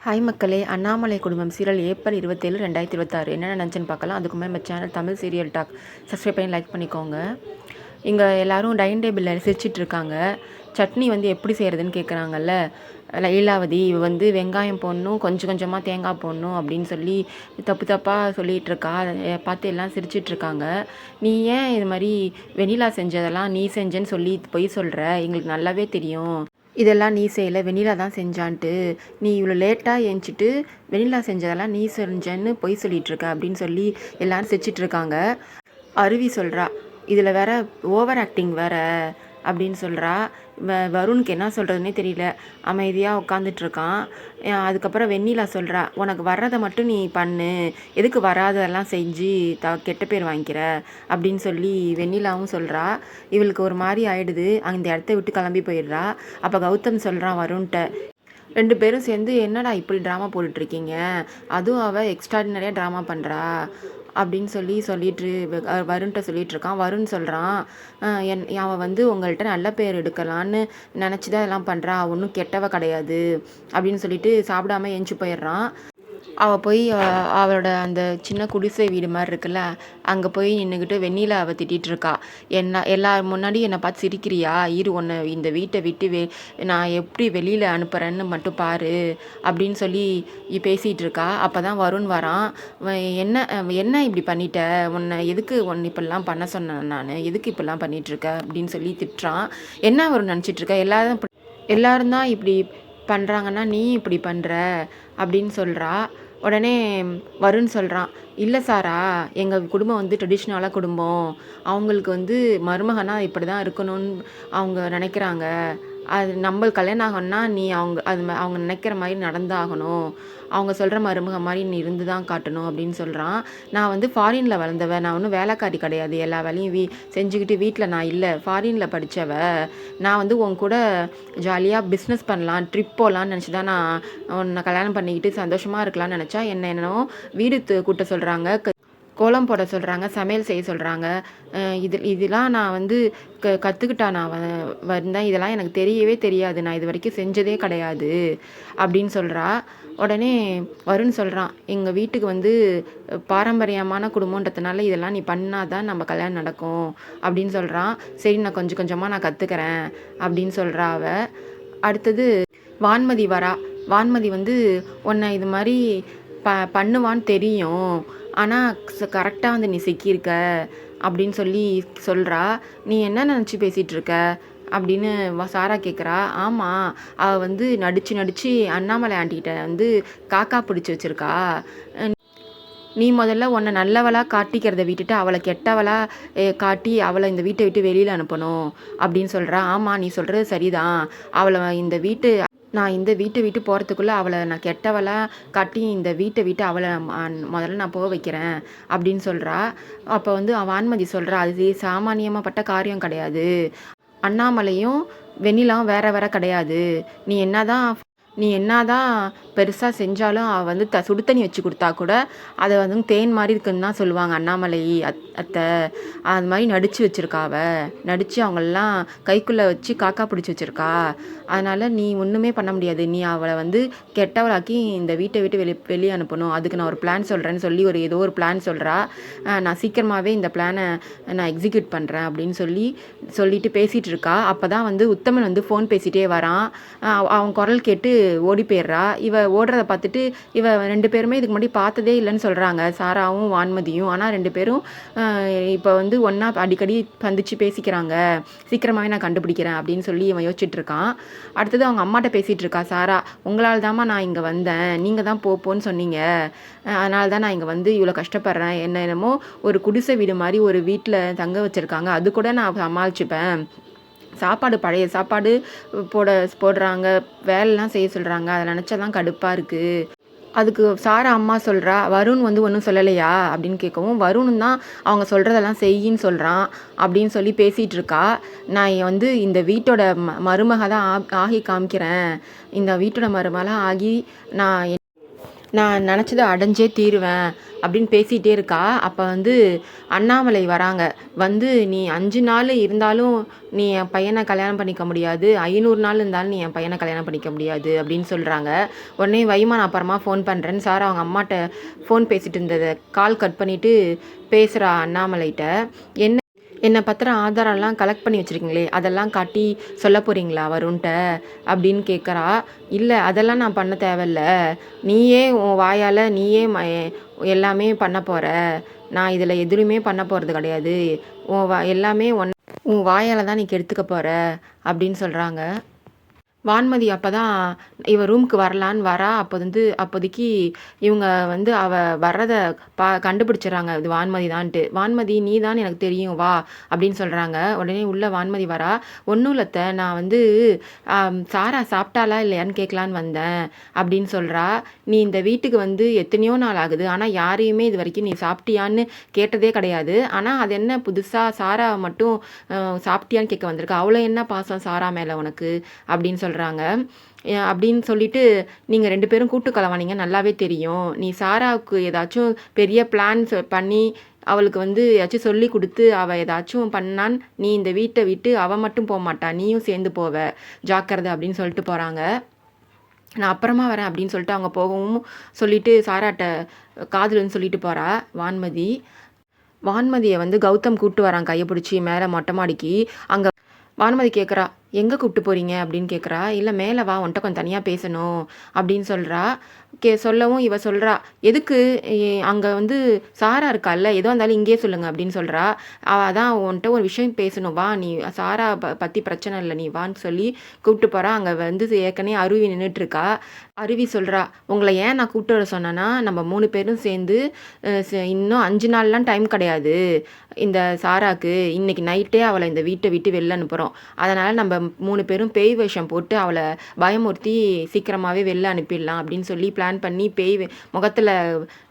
Hi மக்களே! அண்ணாமலை குடும்பம் serial April 27, 2026 என்ன நடந்துச்சுன்னு பார்க்கலாம். அதுக்கு முன்னாடி நம்ம channel Tamil serial talk subscribe பண்ணி லைக் பண்ணிக்கோங்க. இங்கே எல்லோரும் டைனிங் டேபிளில் சிரிச்சிட்டு இருக்காங்க. சட்னி எப்படி செய்கிறதுன்னு கேட்குறாங்கல்ல. லீலாவதி வெங்காயம் போடணும், கொஞ்சம் கொஞ்சமாக தேங்காய் போடணும் அப்படின்னு சொல்லி தப்பு தப்பாக சொல்லிகிட்டு இருக்கா. அதை பார்த்து எல்லாம் சிரிச்சிட்டு இருக்காங்க. நீ ஏன் இது மாதிரி வெண்ணிலா செஞ்சதெல்லாம் நீ செஞ்சேன்னு சொல்லி பொய் சொல்கிற? எங்களுக்கு நல்லாவே தெரியும் இதெல்லாம் நீ செய்யலை, வெண்ணிலா தான் செஞ்சான்ட்டு. நீ இவ்வளோ லேட்டாக ஏஞ்சிட்டு வெண்ணிலா செஞ்சதெல்லாம் நீ செஞ்சேன்னு பொய் சொல்லிகிட்ருக்க அப்படின்னு சொல்லி எல்லோரும் சிரிச்சிட்ருக்காங்க. அருவி சொல்கிறா, இதில் வேற ஓவர் ஆக்டிங் வேற அப்படின்னு சொல்கிறா. வருணுக்கு என்ன சொல்கிறதுனே தெரியல, அமைதியாக உட்காந்துட்ருக்கான். அதுக்கப்புறம் வெண்ணிலா சொல்கிறா, உனக்கு வர்றதை மட்டும் நீ பண்ணு, எதுக்கு வராதெல்லாம் செஞ்சு கெட்ட பேர் வாங்கிக்கிற அப்படின்னு சொல்லி வெண்ணிலாவும் சொல்கிறா. இவளுக்கு ஒரு மாதிரி ஆயிடுது, அந்த இடத்த விட்டு கிளம்பி போயிடுறா. அப்போ கௌதம் சொல்கிறான் வருண்கிட்ட, 2 பேரும் சேர்ந்து என்னடா இப்படி ட்ராமா போட்டுட்ருக்கீங்க, அதுவும் அவள் எக்ஸ்ட்ராடினரியாக ட்ராமா பண்ணுறா அப்படின்னு சொல்லிட்டு வருண்கிட்ட சொல்லிகிட்ருக்கான். வருண் சொல்கிறான், அவன் உங்கள்கிட்ட நல்ல பேர் எடுக்கலான்னு நினச்சி தான் இதெல்லாம் பண்ணுறா, ஒன்றும் கெட்டவ கிடையாது அப்படின்னு சொல்லிட்டு சாப்பிடாம எஞ்சி போயிடுறான். அவள் போய் அவளோட அந்த சின்ன குடிசை வீடு மாதிரி இருக்குல்ல, அங்கே போய் நின்றுக்கிட்டு வெண்ணிலா அவள் திட்டிகிட்டு இருக்கா. எல்லார் முன்னாடி என்னை பார்த்து சிரிக்கிறியா, இரு ஒன்று இந்த வீட்டை விட்டு நான் எப்படி வெளியில் அனுப்புகிறேன்னு மட்டும் பாரு அப்படின்னு சொல்லி பேசிகிட்டு இருக்கா. அப்போ தான் வருண் வரான். என்ன இப்படி பண்ணிட்ட, உன்னை எதுக்கு இப்படிலாம் பண்ண சொன்னேன் நான், எதுக்கு இப்படிலாம் பண்ணிகிட்ருக்க அப்படின்னு சொல்லி திட்டுறான். என்ன வருண் நினச்சிட்ருக்க, எல்லாரும் தான் இப்படி பண்ணுறாங்கன்னா நீ இப்படி பண்ணுற அப்படின்னு சொல்கிறா. உடனே வருண் சொல்கிறான், இல்லை சாரா, எங்கள் குடும்பம் ட்ரெடிஷ்னலாக குடும்பம், அவங்களுக்கு மருமகனா இப்படி தான் இருக்கணும்னு அவங்க நினைக்கிறாங்க. அது நம்ம கல்யாணம் ஆகணும்னா நீ அவங்க நினைக்கிற மாதிரி நடந்தாகணும், அவங்க சொல்கிற மருமக மாதிரி நீ இருந்து தான் காட்டணும் அப்படின்னு சொல்கிறான். நான் ஃபாரினில் வளர்ந்தவ, நான் ஒன்றும் வேலைக்காரி கிடையாது, எல்லா வேலையும் செஞ்சுக்கிட்டு வீட்டில் நான் இல்லை, ஃபாரினில் படித்தவ. நான் உன் கூட ஜாலியாக பிஸ்னஸ் பண்ணலாம், ட்ரிப் போகலான்னு நினச்சி தான் நான் உன்னை கல்யாணம் பண்ணிக்கிட்டு சந்தோஷமாக இருக்கலாம்னு நினச்சா என்னென்னோ வீடு கூட்ட சொல்கிறாங்க, கோலம் போட சொல்கிறாங்க, சமையல் செய்ய சொல்கிறாங்க. இதெல்லாம் நான் கற்றுக்கிட்டா நான் வந்தேன், இதெல்லாம் எனக்கு தெரியவே தெரியாது, நான் இது வரைக்கும் செஞ்சதே கிடையாது அப்படின்னு சொல்கிறா. உடனே வருண் சொல்கிறான், எங்கள் வீட்டுக்கு பாரம்பரியமான குடும்பன்றதுனால இதெல்லாம் நீ பண்ணால் தான் நம்ம கல்யாணம் நடக்கும் அப்படின்னு சொல்கிறான். சரி, நான் கொஞ்சம் கொஞ்சமாக நான் கற்றுக்கிறேன் அப்படின்னு சொல்கிறா அவ. அடுத்தது வான்மதி வரா. வான்மதி உன்னை இது மாதிரி பண்ணுவான்னு தெரியும், ஆனால் கரெக்டாக நீ சிக்கியிருக்க அப்படின்னு சொல்கிறா. நீ என்ன நினச்சி பேசிகிட்ருக்க அப்படின்னு சாரா கேட்குறா. ஆமாம், அவள் நடித்து அண்ணாமலை ஆண்டிகிட்ட காக்கா பிடிச்சி வச்சுருக்கா. நீ முதல்ல உன்னை நல்லவளாக காட்டிக்கிறத விட்டுட்டு அவளை கெட்டவளாக காட்டி அவளை இந்த வீட்டை விட்டு வெளியில் அனுப்பணும் அப்படின்னு சொல்கிறா. ஆமாம், நீ சொல்கிறது சரிதான், அவளை நான் இந்த வீட்டை விட்டு போகிறதுக்குள்ளே அவளை நான் கெட்டவளாக காட்டி இந்த வீட்டை விட்டு அவளை முதல்ல நான் போக வைக்கிறேன் அப்படின்னு சொல்கிறா. அப்போ வான்மதி சொல்கிறா, அது சாமானியமாகப்பட்ட காரியம் கிடையாது, அண்ணாமலையும் வெண்ணிலாவும் வேற வேற கிடையாது, நீ என்னதான் பெருசாக செஞ்சாலும் அவள் சுடு தண்ணி வச்சு கொடுத்தா கூட அதை தேன் மாதிரி இருக்குன்னு தான் சொல்லுவாங்க அண்ணாமலை அத்தை. அது மாதிரி நடித்து வச்சுருக்கா, நடித்து அவங்களெல்லாம் கைக்குள்ளே வச்சு காக்கா பிடிச்சி வச்சுருக்கா. அதனால் நீ ஒன்றுமே பண்ண முடியாது, நீ அவளை கெட்டவளாக்கி இந்த வீட்டை விட்டு வெளியே அனுப்பணும், அதுக்கு நான் ஒரு பிளான் சொல்கிறேன்னு சொல்லி ஏதோ ஒரு பிளான் சொல்கிறா. நான் சீக்கிரமாகவே இந்த பிளானை நான் எக்ஸிக்யூட் பண்ணுறேன் அப்படின்னு சொல்லிட்டு பேசிகிட்டு இருக்கா. அப்போ தான் உத்தமன் ஃபோன் பேசிகிட்டே வரான். அவன் குரல் கேட்டு ஓடி போயிடுறா. இவ ஓடுறத பார்த்துட்டு இவ 2 பேருமே இதுக்கு முன்னாடி பார்த்ததே இல்லைன்னு சொல்கிறாங்க, சாராவும் வான்மதியும். ஆனால் 2 பேரும் இப்போ ஒன்றா அடிக்கடி சந்திச்சு பேசிக்கிறாங்க, சீக்கிரமாகவே நான் கண்டுபிடிக்கிறேன் அப்படின்னு சொல்லி இவன் யோசிச்சுட்டு இருக்கான். அடுத்தது அவங்க அம்மாட்ட பேசிகிட்டு இருக்கா சாரா. உங்களால் தாம்மா நான் இங்கே வந்தேன், நீங்கள் தான் போன்னு சொன்னீங்க, அதனால தான் நான் இங்கே இவ்வளோ கஷ்டப்படுறேன், என்னமோ ஒரு குடிசை வீடு மாதிரி ஒரு வீட்டில் தங்க வச்சுருக்காங்க, அது கூட நான் சமாளிச்சுப்பேன், சாப்பாடு பழைய சாப்பாடு போடுறாங்க, வேலைலாம் செய்ய சொல்கிறாங்க, அதை நினச்சா தான் கடுப்பாக இருக்குது. அதுக்கு சாரா அம்மா சொல்கிறா, வருண் ஒன்றும் சொல்லலையா அப்படின்னு கேட்கவும், வருணும் தான் அவங்க சொல்கிறதெல்லாம் செய்யின்னு சொல்கிறான் அப்படின்னு சொல்லி பேசிகிட்டு இருக்கா. நான் இந்த வீட்டோட மருமக தான் ஆகி காமிக்கிறேன், இந்த வீட்டோட மருமகளாக ஆகி நான் நினச்சதை அடைஞ்சே தீருவேன் அப்படின்னு பேசிகிட்டே இருக்கா. அப்போ வந்து அண்ணாமலை வராங்க. வந்து நீ 5 நாள் இருந்தாலும் நீ என் பையனை கல்யாணம் பண்ணிக்க முடியாது, 500 நாள் இருந்தாலும் நீ என் பையனை கல்யாணம் பண்ணிக்க முடியாது அப்படின்னு சொல்கிறாங்க. உடனே வைமா நான் அப்புறமா ஃபோன் பண்ணுறேன்னு சார் அவங்க அம்மாட்ட ஃபோன் பேசிகிட்டு இருந்ததை கால் கட் பண்ணிவிட்டு பேசுகிறா அண்ணாமலைகிட்ட. என்னை பத்திர ஆதாரம்லாம் கலெக்ட் பண்ணி வச்சுருக்கீங்களே அதெல்லாம் காட்டி சொல்ல போகிறீங்களா வருண்ட்ட அப்படின்னு கேட்குறா. இல்லை அதெல்லாம் நான் பண்ண தேவையில்ல, நீயே உன் வாயால் நீயே எல்லாமே பண்ண போகிற, நான் இதில் எதுவுமே பண்ண போகிறது கிடையாது, எல்லாமே உன் வாயால் தான் நீ கெடுத்துக்க போகிற அப்படின்னு சொல்கிறாங்க. வான்மதி அப்போ தான் இவ ரூமுக்கு வரலான்னு வரா. அப்போதைக்கு இவங்க வந்து வர்றதை கண்டுபிடிச்சிடறாங்க இது வான்மதி தான்ட்டு. வான்மதி நீ தான் எனக்கு தெரியும் வா அப்படின்னு சொல்கிறாங்க. உடனே உள்ள வான்மதி வரா. ஒன்றும் இல்லத்த, நான் வந்து சாரா சாப்பிட்டாலா இல்லையான்னு கேட்கலான்னு வந்தேன் அப்படின்னு சொல்கிறா. நீ இந்த வீட்டுக்கு வந்து எத்தனையோ நாள் ஆகுது, ஆனால் யாரையுமே இது வரைக்கும் நீ சாப்பிட்டியான்னு கேட்டதே கிடையாது. ஆனால் அது என்ன புதுசாக சாரா மட்டும் சாப்பிட்டியான்னு கேட்க வந்திருக்கா, அவ்வளோ என்ன பாசம் சாரா மேலே உனக்கு அப்படின்னு சொல்கிறாங்க. அப்படின்னு சொல்லிட்டு நீங்கள் 2 பேரும் கூட்டு கலவானீங்க நல்லாவே தெரியும், நீ சாராவுக்கு ஏதாச்சும் பெரிய பிளான்ஸ் பண்ணி அவளுக்கு வந்து ஏதாச்சும் சொல்லி கொடுத்து அவள் ஏதாச்சும் பண்ணான், நீ இந்த வீட்டை விட்டு அவள் மட்டும் போக மாட்டா, நீயும் சேர்ந்து போவ, ஜாக்கிரதை அப்படின்னு சொல்லிட்டு போகிறாங்க. நான் அப்புறமா வரேன் அப்படின்னு சொல்லிட்டு அவங்க போகவும் சொல்லிட்டு சாராட்ட காதலுன்னு சொல்லிட்டு போகிறா வான்மதி. வான்மதியை வந்து கௌதம் கூப்பிட்டு வரான் கையை பிடிச்சி மேலே மொட்டை மாடிக்கு. அங்கே வான்மதி கேட்குறா, எங்கே கூப்பிட்டு போகிறீங்க அப்படின்னு கேட்குறா. இல்லை மேலே வா, உன்ட்ட கொஞ்சம் தனியாக பேசணும் அப்படின்னு சொல்கிறா. சொல்லவும் இவ சொல்கிறா, எதுக்கு அங்கே வந்து சாரா இருக்கால்ல, எதோ இருந்தாலும் இங்கேயே சொல்லுங்கள் அப்படின்னு சொல்கிறா. அவள் தான் உன்ட்ட ஒரு விஷயம் பேசணும், வா, நீ சாரா பற்றி பிரச்சனை இல்லை, நீ வான்னு சொல்லி கூப்பிட்டு போகிறா. அங்கே வந்து ஏற்கனவே அருவி நின்றுட்டுருக்கா. அருவி சொல்கிறா, உங்களை ஏன் நான் கூப்பிட்டு வர சொன்னேன்னா, நம்ம 3 பேரும் சேர்ந்து இன்னும் 5 நாள்லாம் டைம் கிடையாது இந்த சாராக்கு, இன்றைக்கி நைட்டே அவளை இந்த வீட்டை விட்டு வெளில அனுப்புகிறோம், அதனால் நம்ம 3 பேரும் பேய் வேஷம் போட்டு அவளை பயமுறுத்தி சீக்கிரமாகவே வெளில அனுப்பிடலாம் அப்படின்னு சொல்லி பிளான் பண்ணி பேய் முகத்தில்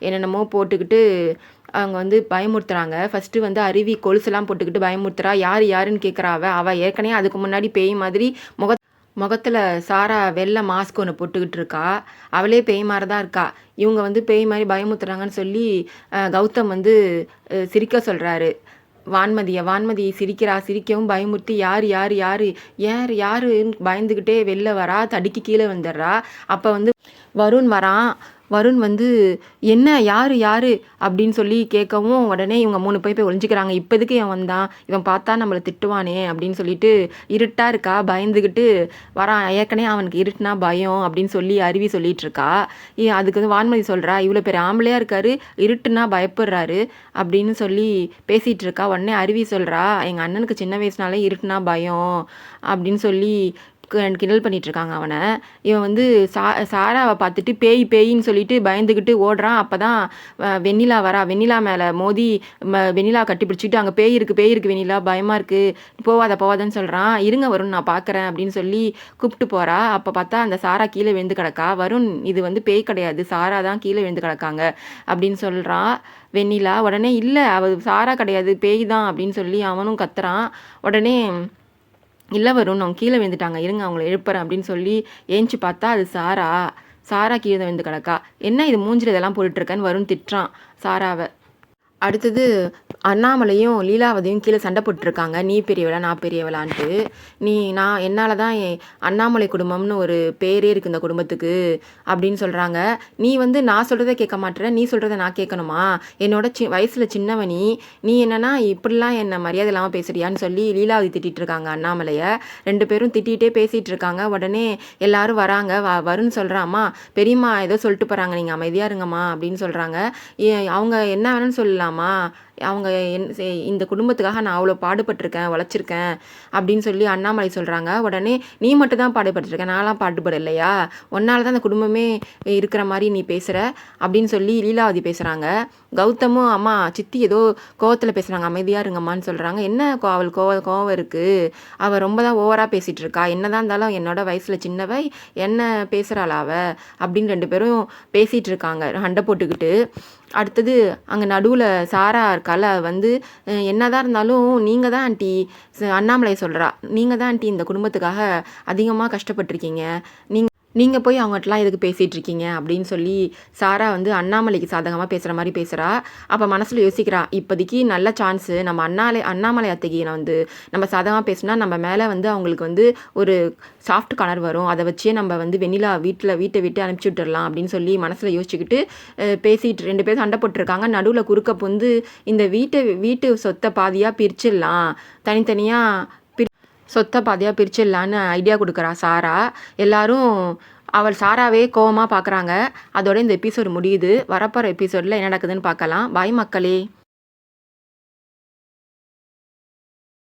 என்னென்னமோ போட்டுக்கிட்டு அவங்க வந்து பயமுறுத்துறாங்க. ஃபஸ்ட்டு வந்து அருவி கொலுசெல்லாம் போட்டுக்கிட்டு பயமுறுத்துறா. யாருன்னு கேட்குறா. அவள் ஏற்கனவே அதுக்கு முன்னாடி பேய் மாதிரி முகத்தில் சாரா வெள்ளை மாஸ்க் ஒன்று போட்டுக்கிட்டு இருக்கா. அவளே பேய் மாதிரி தான் இருக்கா. இவங்க வந்து பேய் மாதிரி பயமுறுத்துறாங்கன்னு சொல்லி கௌதம் வந்து சிரிக்க சொல்கிறாரு வான்மதி சிரிக்கவும் பயமுறுத்தி யாருன்னு பயந்துக்கிட்டே வெளில வரா. தடுக்கி கீழே வந்துடுறா. அப்போ வந்து வருண் வரான். வருண் வந்து என்ன யாரு அப்படின்னு சொல்லி கேட்கவும் உடனே இவங்க 3 போய் ஒளிஞ்சிக்கிறாங்க. இப்போதுக்கு இவன் வந்தான், இவன் பார்த்தா நம்மளை திட்டுவானே அப்படின்னு சொல்லிட்டு இருட்டாக இருக்கா, பயந்துக்கிட்டு வரான். ஏற்கனவே அவனுக்கு இருட்டுனா பயம் அப்படின்னு சொல்லி அருவி சொல்லிட்டு இருக்கா. அதுக்கு வந்து வான்மதி சொல்கிறா, இவ்வளோ பேர் ஆம்பளையாக இருக்காரு, இருட்டுனா பயப்படுறாரு அப்படின்னு சொல்லி பேசிகிட்டு இருக்கா. உடனே அருவி சொல்கிறா, எங்கள் அண்ணனுக்கு சின்ன வயசுனாலே இருட்டுனா பயம் அப்படின்னு சொல்லி கிண்டல் பண்ணிகிட்ருக்காங்க அவனை. இவன் வந்து சாராவை பார்த்துட்டு பேயின்னு சொல்லிட்டு பயந்துக்கிட்டு ஓடுறான். அப்போ தான் வெண்ணிலா வரா. வெண்ணிலா மேலே மோதி வெண்ணிலா கட்டி பிடிச்சிக்கிட்டு, அங்கே பேய் இருக்குது வெண்ணிலா, பயமாக இருக்குது, போவாதன்னு சொல்கிறான். இருங்க வருண் நான் பார்க்குறேன் அப்படின்னு சொல்லி கூப்பிட்டு போகிறா. அப்போ பார்த்தா அந்த சாரா கீழே விழுந்து கிடக்கா. வருண் இது வந்து பேய் கிடையாது, சாரா தான் கீழே விழுந்து கிடக்காங்க அப்படின்னு சொல்கிறான் வெண்ணிலா. உடனே இல்லை அவள் சாரா கிடையாது பேய் தான் அப்படின்னு சொல்லி அவனும் கத்துறான். உடனே இல்லை வருண் அவங்க கீழே விழுந்துட்டாங்க, இருங்க அவங்கள எழுப்புறேன் அப்படின்னு சொல்லி ஏஞ்சி பார்த்தா அது சாரா கீழே விழுந்து கிடக்கா. என்ன இது மூஞ்சில் இதெல்லாம் போட்டுட்ருக்கேன்னு வருண் திட்டுறான் சாராவை. அடுத்தது அண்ணாமலையும் லீலாவதியும் கீழே சண்டை போட்டுருக்காங்க, நீ பெரியவளா நான் பெரியவளான்ட்டு. என்னால் தான் அண்ணாமலை குடும்பம்னு ஒரு பேரே இருக்குது இந்த குடும்பத்துக்கு அப்படின்னு சொல்கிறாங்க. நீ வந்து நான் சொல்கிறத கேட்க மாட்டேற, நீ சொல்கிறத நான் கேட்கணுமா, என்னோட வயசில் சின்னவனி, நீ என்னன்னா இப்படிலாம் என்னை மரியாதை இல்லாமல் பேசுறியான்னு சொல்லி லீலாவதி திட்டிகிட்டு இருக்காங்க அண்ணாமலையை. 2 பேரும் திட்டிகிட்டே பேசிகிட்டு இருக்காங்க. உடனே எல்லாரும் வராங்க. வருன்னு சொல்கிறாம்மா, பெரியம்மா ஏதோ சொல்லிட்டு போகிறாங்க, நீங்கள் அமைதியாக இருங்கம்மா அப்படின்னு சொல்கிறாங்க. அவங்க என்ன வேணும்னு சொல்லலாமா, அவங்க இந்த குடும்பத்துக்காக நான் அவ்வளோ பாடுபட்டிருக்கேன், உழைச்சிருக்கேன் அப்படின்னு சொல்லி அண்ணாமலை சொல்கிறாங்க. உடனே நீ மட்டும் தான் பாடுபட்டிருக்க, நான்லாம் பாடுபடலையா, உன்னால தான் அந்த குடும்பமே இருக்கிற மாதிரி நீ பேசுகிற அப்படின்னு சொல்லி லீலாவதி பேசுகிறாங்க. கௌதமும் அம்மா சித்தி ஏதோ கோவத்தில் பேசுகிறாங்க, அமைதியாக இருங்கம்மான்னு சொல்கிறாங்க. என்ன அவள் கோவம் இருக்குது, அவள் ரொம்ப தான் ஓவராக பேசிகிட்டு இருக்கா, என்ன தான் இருந்தாலும் என்னோட வயசில் சின்னவை என்ன பேசுகிறாளா அப்படின்னு 2 பேரும் பேசிகிட்டு இருக்காங்க சண்டை போட்டுக்கிட்டு. அடுத்தது அங்கே நடுவில் சாரா இருக்கால வந்து என்னதான் இருந்தாலும் நீங்கள் தான் ஆண்டி, அண்ணாமலை சொல்கிறா, நீங்கள் தான் ஆண்டி இந்த குடும்பத்துக்காக அதிகமாக கஷ்டப்பட்டிருக்கீங்க, நீங்கள் போய் அவங்ககிட்டலாம் எதுக்கு பேசிகிட்டு இருக்கீங்க அப்படின்னு சொல்லி சாரா வந்து அண்ணாமலைக்கு சாதகமாக பேசுகிற மாதிரி பேசுகிறா. அப்போ மனசில் யோசிக்கிறா, இப்போதைக்கு நல்ல சான்ஸு நம்ம அண்ணாமலை அத்தைக்கு வந்து நம்ம சாதகமாக பேசினா நம்ம மேலே வந்து அவங்களுக்கு வந்து ஒரு சாஃப்ட் கார்னர் வரும், அதை வச்சே நம்ம வந்து வெண்ணிலா வீட்டை விட்டு அனுப்பிச்சி விட்டுடலாம் அப்படின்னு சொல்லி மனசில் யோசிச்சுக்கிட்டு பேசிட்டு 2 பேரும் சண்டை போட்டிருக்காங்க. நடுவில் குறுக்க வந்து இந்த வீட்டு சொத்தை பாதியாக பிரிச்சிடலாம், தனித்தனியாக சொத்தை பாதியாக பிரிச்சிடலான்னு ஐடியா கொடுக்குறா சாரா. எல்லாரும் அவள் சாராவே கோவமாக பார்க்குறாங்க. அதோட இந்த எபிசோடு முடியுது. வரப்போகிற எபிசோடில் என்ன நடக்குதுன்னு பார்க்கலாம். பாய் மக்களே.